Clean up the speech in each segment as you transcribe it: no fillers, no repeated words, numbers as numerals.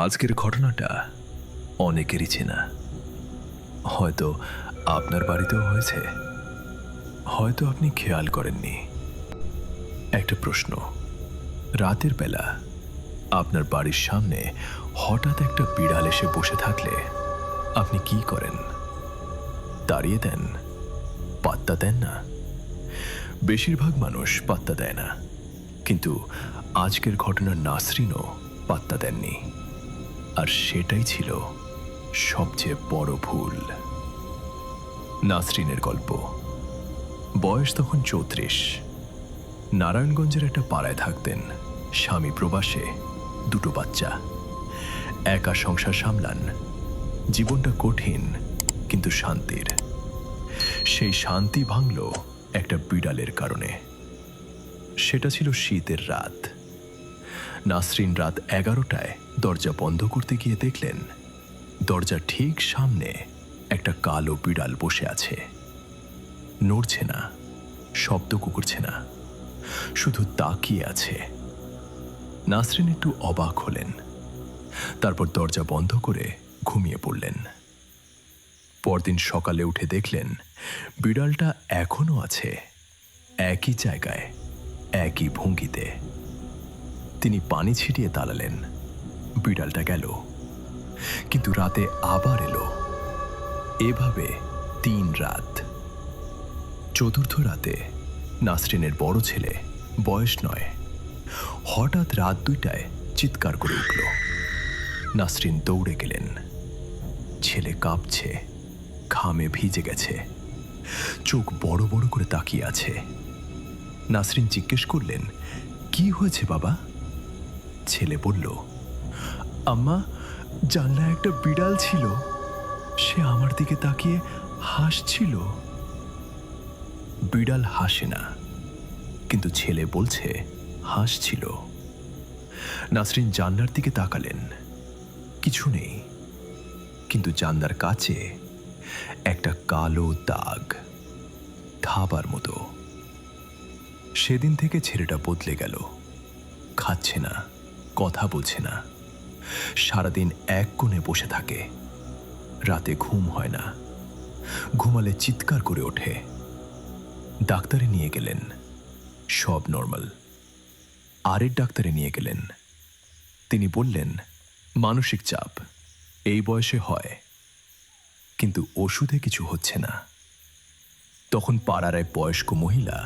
আজকের ঘটনাটা অনেকেরই চেনা। হয়তো আপনার বাড়িতেও হয়েছে, হয়তো আপনি খেয়াল করেননি। একটা প্রশ্ন, রাতের বেলা আপনার বাড়ির সামনে হঠাৎ একটা বিড়াল এসে বসে থাকলে আপনি কি করেন? তাড়িয়ে দেন? পাত্তা দেন না? বেশিরভাগ মানুষ পাত্তা দেয় না, কিন্তু আজকের ঘটনার নাসরিনও পাত্তা দেননি। আর সেটাই ছিল সবচেয়ে বড় ভুল। নাসরিনের গল্প। বয়স তখন 34। নারায়ণগঞ্জের একটা পাড়ায় থাকতেন। স্বামী প্রবাসে, দুটো বাচ্চা। একা সংসার সামলান। জীবনটা কঠিন কিন্তু শান্তির। সেই শান্তি ভাঙল একটা বিড়ালের কারণে। সেটা ছিল শীতের রাত। নাসরিন রাত 11টায় দরজা বন্ধ করতে গিয়ে দেখলেন দরজা ঠিক সামনে একটা কালো বিড়াল বসে আছে। নড়ছে না, শব্দ করছে না, শুধু তাকিয়ে আছে। নাসরিন একটু অবাক হলেন, তারপর দরজা বন্ধ করে ঘুমিয়ে পড়লেন। পরদিন সকালে উঠে দেখলেন বিড়ালটা এখনো আছে, একই জায়গায়, একই ভঙ্গিতে। তিনি পানি ছিটিয়ে তাড়ালেন, বিড়ালটা গেল, কিন্তু রাতে আবার এলো। এভাবে 3 রাত। চতুর্থ রাতে নাসরিনের বড় ছেলে, বয়স 9, হঠাৎ রাত 2টায় চিৎকার করে উঠল। নাসরিন দৌড়ে গেলেন। ছেলে কাঁপছে, ঘামে ভিজে গেছে, চোখ বড় বড় করে তাকিয়ে আছে। নাসরিন জিজ্ঞেস করলেন, কি হয়েছে বাবা? ছেলে বলল, আম্মা, জানলায় একটা বিড়াল ছিল, সে আমার দিকে তাকিয়ে হাসছিল। বিড়াল হাসে না, কিন্তু ছেলে বলছে হাসছিল। নাসরিন জানলার দিকে তাকালেন, কিছু নেই, কিন্তু জানলার কাছে একটা কালো দাগ, থাবার মতো। সেদিন থেকে ছেলেটা বদলে গেল। খাচ্ছে না, কথা বলছে না, সারাদিন এক কোণে বসে থাকে। রাতে ঘুম হয় না, ঘুমালে চিৎকার করে ওঠে। ডাক্তারে নিয়ে গেলেন, সব নর্মাল। আরেক ডাক্তারে নিয়ে গেলেন, তিনি বললেন মানসিক চাপ, এই বয়সে হয়, কিন্তু ওষুধে কিছু হচ্ছে না। তখন পাড়ার এক বয়স্ক মহিলা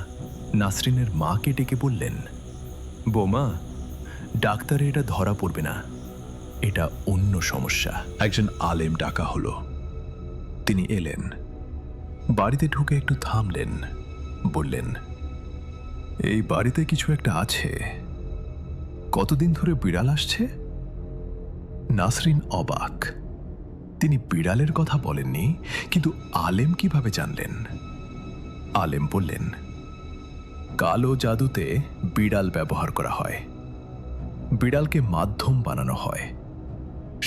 নাসরিনের মাকে ডেকে বললেন, বৌমা, ডাক্তারে এটা ধরা পড়বে না, এটা অন্য সমস্যা। একজন আলেম ডাকা হলো। তিনি এলেন, বাড়িতে ঢুকে একটু থামলেন, বললেন, এই বাড়িতে কিছু একটা আছে। কতদিন ধরে বিড়াল আসছে? নাসরিন অবাক। তিনি বিড়ালের কথা বলেননি, কিন্তু আলেম কিভাবে জানলেন? আলেম বললেন, কালো জাদুতে বিড়াল ব্যবহার করা হয়। বিড়ালকে মাধ্যম বানানো হয়।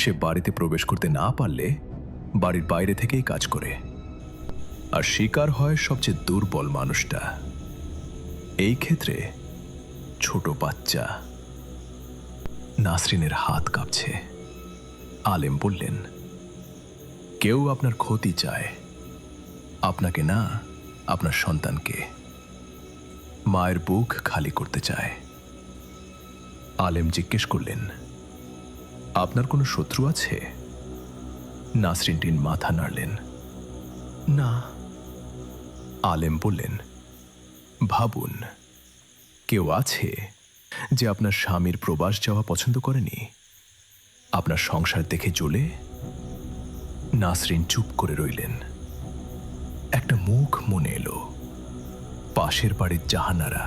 সে বাড়িতে প্রবেশ করতে না পারলে বাড়ির বাইরে থেকেই কাজ করে, আর শিকার হয় সবচেয়ে দুর্বল মানুষটা, এই ক্ষেত্রে ছোট বাচ্চা। নাসরিনের হাত কাঁপছে। আলেম বললেন, কেউ আপনার ক্ষতি চায়, আপনাকে না, আপনার সন্তানকে। মায়ের বুক খালি করতে চায়। আলেম জিজ্ঞেস করলেন, আপনার কোনো শত্রু আছে? নাসরিন মাথা নাড়লেন, না। আলেম বললেন, ভাবুন, কেউ আছে যে আপনার স্বামীর প্রবাস যাওয়া পছন্দ করেনি, আপনার সংসার দেখে জ্বলে? নাসরিন চুপ করে রইলেন। একটা মুখ মনে এলো, পাশের বাড়ির জাহানারা।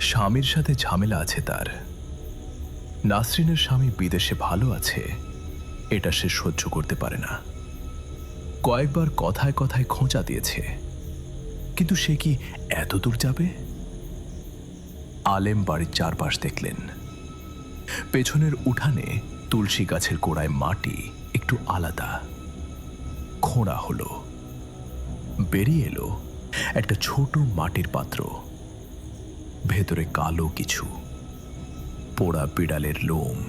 স্বামীর সাথে ঝামেলা আছে তার। নাসরিনের স্বামী বিদেশে ভালো আছে, এটা সে সহ্য করতে পারে না। কয়েকবার কথায় কথায় খোঁচা দিয়েছে, কিন্তু সে কি এত দূর যাবে? আলেম বাড়ির চারপাশ দেখলেন। পেছনের উঠানে তুলসী গাছের গোড়ায় মাটি একটু আলাদা, খোঁড়া হলো। বেরিয়ে এলো একটা ছোট মাটির পাত্র, ভেতরে কালো কিছু, পোড়া বিড়ালের লোম।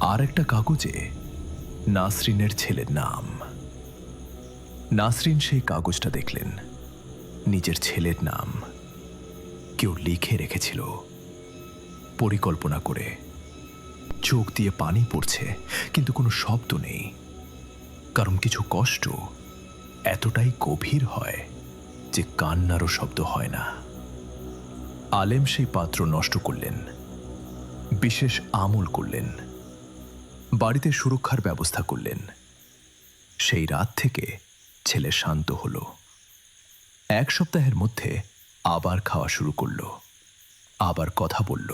আর একটা কাগজে নাসরিনের ছেলের নাম। নাসরিন সেই কাগজটা দেখলেন। নিজের ছেলের নাম কেউ লিখে রেখেছিল, পরিকল্পনা করে। চোখ দিয়ে পানি পড়ছে, কিন্তু কোনো শব্দ নেই, কারণ কিছু কষ্ট এতটাই গভীর হয় যে কান্নারও শব্দ হয় না। আলেম সেই পাত্র নষ্ট করলেন, বিশেষ আমল করলেন, বাড়িতে সুরক্ষার ব্যবস্থা করলেন। সেই রাত থেকে ছেলে শান্ত হল। 1 সপ্তাহের মধ্যে আবার খাওয়া শুরু করল, আবার কথা বলল,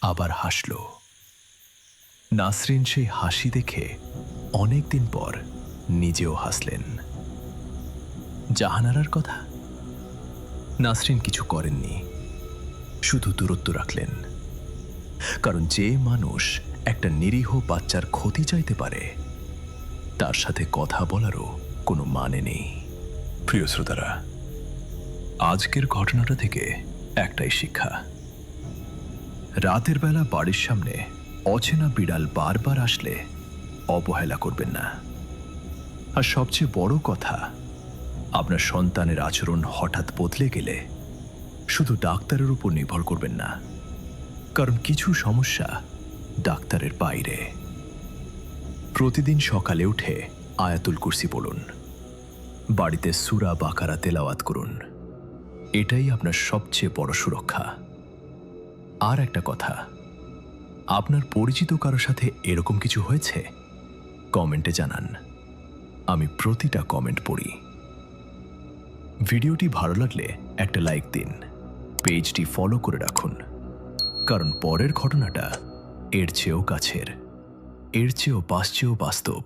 আবার হাসল। নাসরিন সেই হাসি দেখে অনেকদিন পর নিজেও হাসলেন। জাহানারার কথা? নাসরিন কিছু করেননি, শুধু দূরত্ব রাখলেন। কারণ যে মানুষ একটা নিরীহ বাচ্চার ক্ষতি চাইতে পারে, তার সাথে কথা বলারও কোনো মানে নেই। প্রিয় শ্রোতারা, আজকের ঘটনাটা থেকে একটাই শিক্ষা। রাতের বেলা বাড়ির সামনে অচেনা বিড়াল বারবার আসলে অবহেলা করবেন না। আর সবচেয়ে বড় কথা, আপনার সন্তানের আচরণ হঠাৎ বদলে গেলে শুধু ডাক্তারের উপর নির্ভর করবেন না, কারণ কিছু সমস্যা ডাক্তারের বাইরে। প্রতিদিন সকালে উঠে আয়াতুল কুরসি পড়ুন, বাড়িতে সূরা বাকারা তেলাওয়াত করুন। এটাই আপনার সবচেয়ে বড় সুরক্ষা। আর একটা কথা, আপনার পরিচিত কারো সাথে এরকম কিছু হয়েছে? কমেন্টে জানান, আমি প্রতিটা কমেন্ট পড়ি। ভিডিওটি ভালো লাগলে একটা লাইক দিন, পেজটি ফলো করে রাখুন, কারণ পরের ঘটনাটা এর চেয়েও কাছের, এর চেয়েও বাস্তব,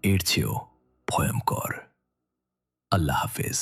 এর চেয়েও ভয়ঙ্কর। আল্লাহ হাফেজ।